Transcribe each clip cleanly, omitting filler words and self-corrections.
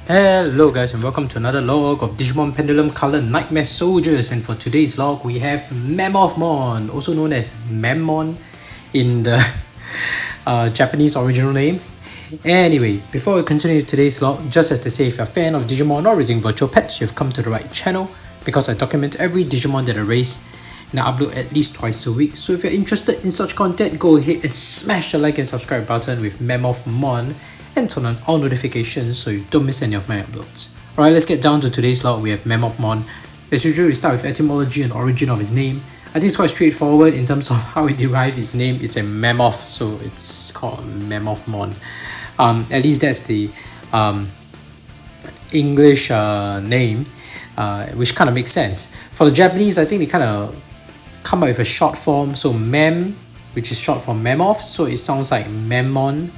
Hello guys and welcome to another log of Digimon Pendulum Color Nightmare Soldiers, and for today's log we have Mammothmon, also known as Mammon in the Japanese original name. Anyway, before we continue today's log, just have to say, if you're a fan of Digimon or raising virtual pets, you've come to the right channel, because I document every Digimon that I raise and I upload at least twice a week. So if you're interested in such content, go ahead and smash the like and subscribe button with Mammothmon and turn on all notifications so you don't miss any of my uploads. Alright, let's get down to today's log. We have Mammothmon. As usual, we start with etymology and origin of his name. I think it's quite straightforward in terms of how it derived its name. It's a mammoth, so it's called Mammothmon. At least that's the English name, which kind of makes sense. For the Japanese, I think they kind of come up with a short form. So Mam, which is short for mammoth, so it sounds like Mammon.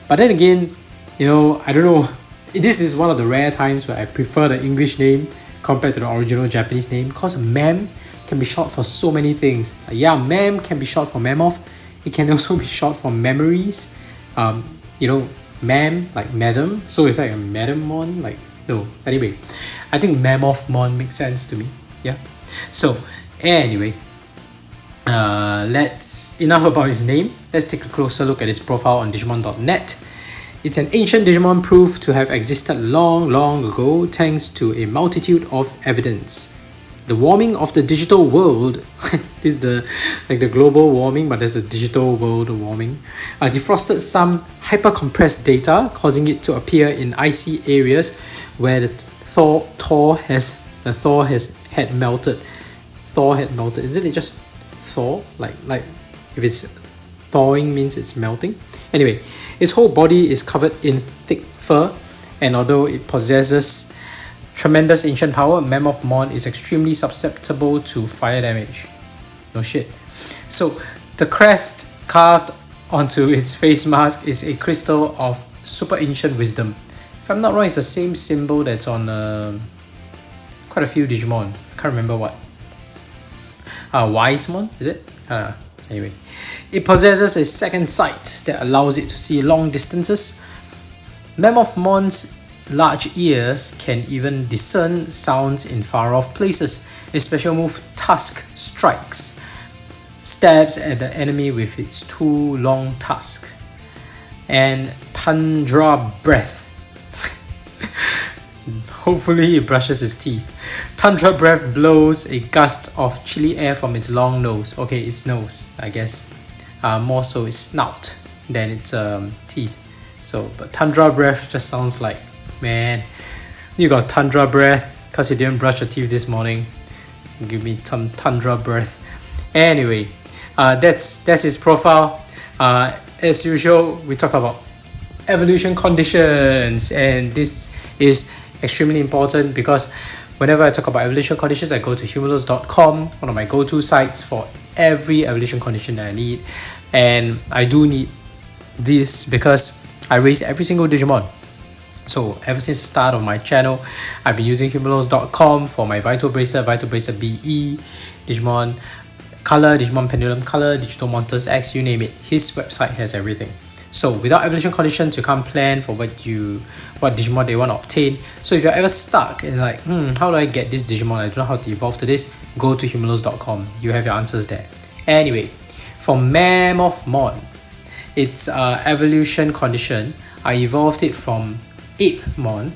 But then again, I don't know. This is one of the rare times where I prefer the English name compared to the original Japanese name, because Mam can be short for so many things. Mam can be short for mammoth. It can also be short for memories. Mam, like madam. So it's like a Madam-mon. Anyway, I think Mammothmon makes sense to me. Yeah. So anyway, enough about his name. Let's take a closer look at his profile on Digimon.net. It's an ancient Digimon proved to have existed long ago thanks to a multitude of evidence. The warming of the digital world this is the global warming, but there's a digital world warming, defrosted some hyper-compressed data, causing it to appear in icy areas where the Thor had melted. Isn't it just thaw? Like if it's thawing means it's melting. Anyway, its whole body is covered in thick fur, and although it possesses tremendous ancient power, Mammothmon is extremely susceptible to fire damage. No shit. So the crest carved onto its face mask is a crystal of super ancient wisdom. If I'm not wrong, it's the same symbol that's on quite a few Digimon. I can't remember what. Wisemon, is it? Anyway, it possesses a second sight that allows it to see long distances. Mammothmon's large ears can even discern sounds in far-off places. A special move, Tusk Strikes, stabs at the enemy with its two long tusks. And Tundra Breath. Hopefully it brushes his teeth. Tundra Breath blows a gust of chilly air from its long nose. Okay, its nose, I guess. More so its snout than its teeth. But Tundra Breath just sounds like, man, you got Tundra Breath because you didn't brush your teeth this morning. Give me some Tundra Breath. Anyway, that's his profile. As usual, we talk about evolution conditions, and this is extremely important because whenever I talk about evolution conditions, I go to humulus.com, one of my go-to sites for every evolution condition that I need. And I do need this because I raise every single Digimon. So ever since the start of my channel, I've been using humulus.com for my Vital Bracelet BE, Digimon Color, Digimon Pendulum Color, Digital Monsters X, you name it. His website has everything. So without evolution conditions, you can't plan for what Digimon they want to obtain. So if you're ever stuck and like, how do I get this Digimon? I don't know how to evolve to this. Go to humulus.com. You have your answers there. Anyway, for Mammothmon, its evolution condition, I evolved it from Apemon,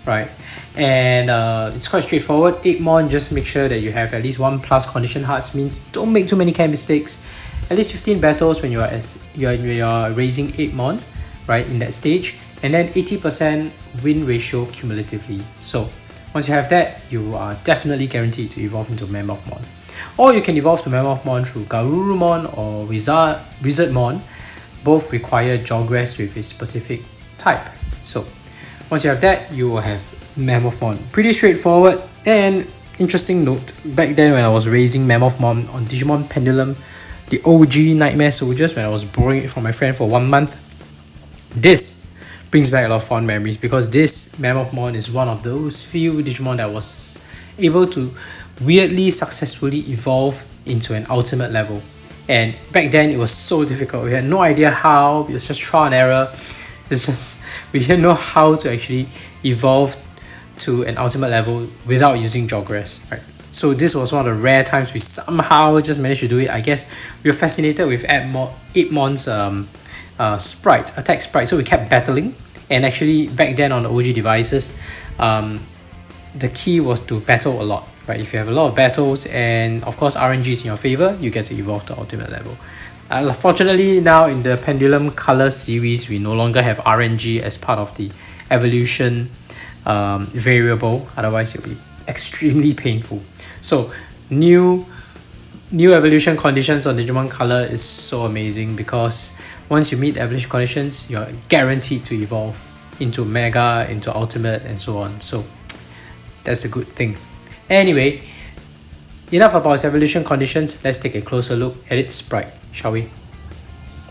right? And it's quite straightforward. Apemon, just make sure that you have at least 1+ condition hearts. Means don't make too many chem mistakes. At least 15 battles when you are raising Apemon, right, in that stage, and then 80% win ratio cumulatively. So once you have that, you are definitely guaranteed to evolve into Mammothmon. Or you can evolve to Mammothmon through Garurumon or Wizardmon. Both require Jawgrass with a specific type. So once you have that, you will have Mammothmon. Pretty straightforward. And interesting note, back then when I was raising Mammothmon on Digimon Pendulum, the OG Nightmare Soldiers, when I was borrowing it from my friend for 1 month, this brings back a lot of fond memories because this Mammothmon is one of those few Digimon that was able to weirdly successfully evolve into an ultimate level. And back then it was so difficult. We had no idea how. It was just trial and error. It's just we didn't know how to actually evolve to an ultimate level without using Jogress, right? So this was one of the rare times we somehow just managed to do it. I guess we were fascinated with Itmon's sprite, attack sprite, so we kept battling. And actually back then on the OG devices, the key was to battle a lot, right? If you have a lot of battles and of course RNG is in your favor, you get to evolve to ultimate level. Fortunately now in the Pendulum Color series, we no longer have RNG as part of the evolution variable, otherwise it'll be extremely painful. So new evolution conditions on Digimon Color is so amazing, because once you meet evolution conditions, you're guaranteed to evolve into Mega, into Ultimate, and so on. So that's a good thing. Anyway, enough about its evolution conditions. Let's take a closer look at its sprite, shall we?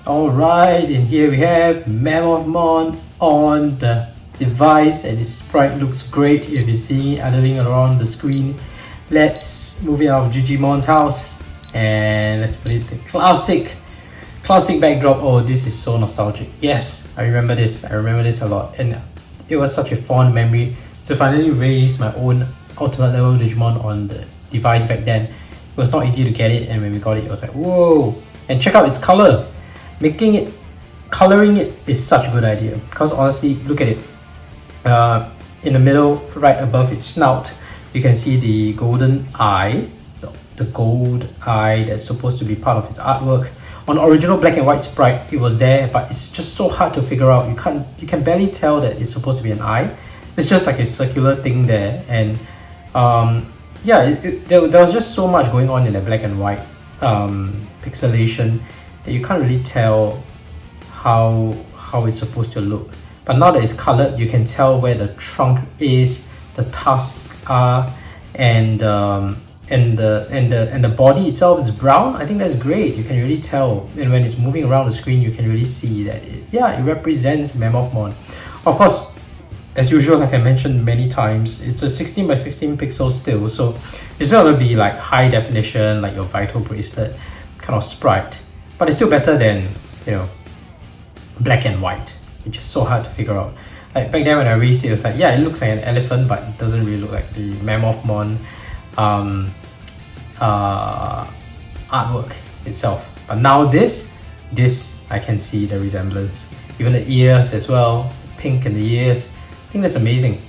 Alright, and here we have Mammothmon on the device, and its sprite looks great. You'll be seeing it idling around the screen. Let's move it out of Digimon's house and let's put it the classic backdrop. Oh, this is so nostalgic. Yes, I remember this a lot, and it was such a fond memory to finally raise my own ultimate level Digimon on the device back then. It was not easy to get it, and when we got it, it was like, whoa. And check out its color. Coloring it is such a good idea, because honestly, look at it. In the middle, right above its snout, you can see the golden eye, the gold eye that's supposed to be part of its artwork. On the original black and white sprite, it was there, but it's just so hard to figure out. You can barely tell that it's supposed to be an eye. It's just like a circular thing there, and yeah, there was just so much going on in the black and white pixelation that you can't really tell how it's supposed to look. But now that it's colored, you can tell where the trunk is, the tusks are, and the body itself is brown. I think that's great. You can really tell, and when it's moving around the screen, you can really see that it represents Mammothmon. Of course, as usual, like I mentioned many times, it's a 16 by 16 pixels still, so it's not gonna be like high definition like your Vital Bracelet kind of sprite, but it's still better than, you know, black and white, which is so hard to figure out. Like back then when I raised it, it was like, yeah, it looks like an elephant, but it doesn't really look like the Mammothmon artwork itself. But now this I can see the resemblance, even the ears as well, pink in the ears. I think that's amazing.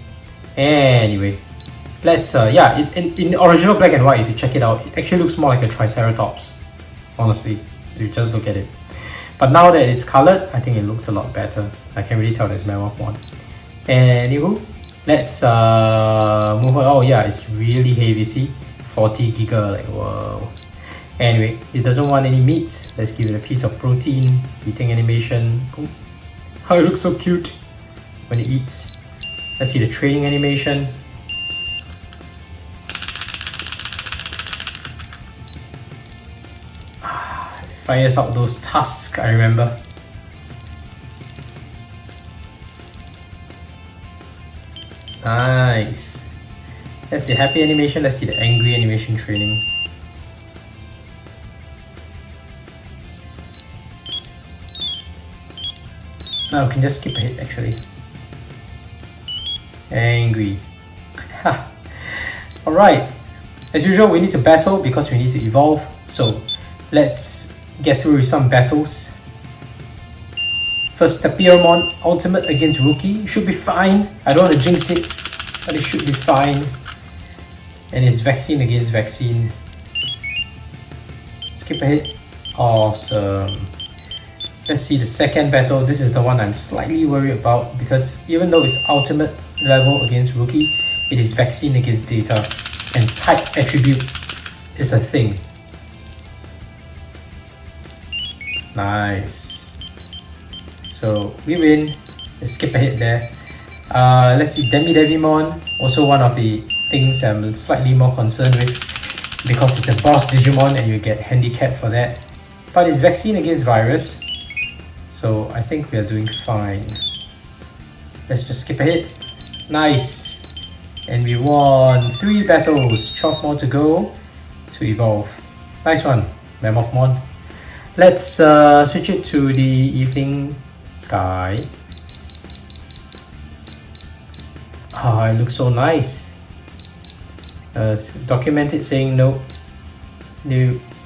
Anyway, let's in the original black and white, if you check it out, it actually looks more like a Triceratops, honestly, if you just look at it. But now that it's colored, I think it looks a lot better. I can really tell there's Mammothmon. Anywho, let's move on. Oh yeah, it's really heavy, see? 40 giga, like whoa. Anyway, it doesn't want any meat. Let's give it a piece of protein. Eating animation. Oh, how it looks so cute when it eats. Let's see the training animation. It fires out those tusks, I remember. Nice. That's the happy animation. Let's see the angry animation training. Now we can just skip ahead actually. Angry. Alright. As usual, we need to battle because we need to evolve. So let's get through some battles. First, Tapirmon Ultimate against Rookie. Should be fine. I don't want to jinx it, but it should be fine. And it's Vaccine against Vaccine. Skip ahead. Awesome. Let's see the second battle. This is the one I'm slightly worried about, because even though it's ultimate level against Rookie, it is Vaccine against Data, and type attribute is a thing. Nice. So we win. Let's skip ahead there. Let's see Digimon, also one of the things I'm slightly more concerned with, because it's a boss Digimon and you get handicapped for that. But it's Vaccine against Virus, so I think we are doing fine. Let's just skip ahead. Nice. And we won 3 battles, 12 more to go to evolve. Nice one, Mammothmon. Let's switch it to the evening sky. Ah, it looks so nice. Documented saying no.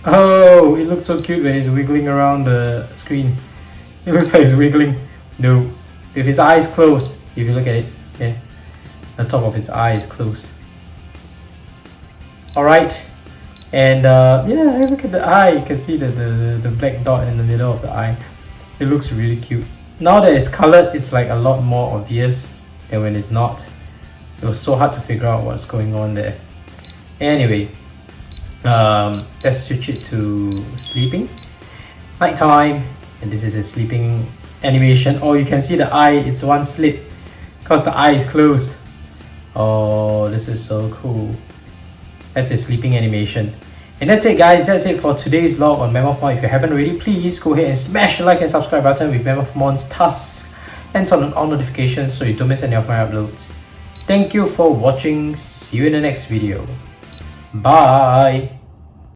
Oh, it looks so cute when he's wiggling around the screen. It looks like he's wiggling. No, with his eyes closed. If you look at it, yeah, the top of his eye is closed. Alright, and yeah, look at the eye. You can see the black dot in the middle of the eye. It looks really cute. Now that it's colored, it's like a lot more obvious than when it's not. It was so hard to figure out what's going on there. Anyway, let's switch it to sleeping. Nighttime, and this is a sleeping animation. Oh, you can see the eye, it's one slit because the eye is closed. Oh, this is so cool. That's a sleeping animation. And that's it, guys. That's it for today's vlog on Mammothmon. If you haven't already, please go ahead and smash the like and subscribe button with Mammothmon's tasks and turn on all notifications so you don't miss any of my uploads. Thank you for watching. See you in the next video. Bye.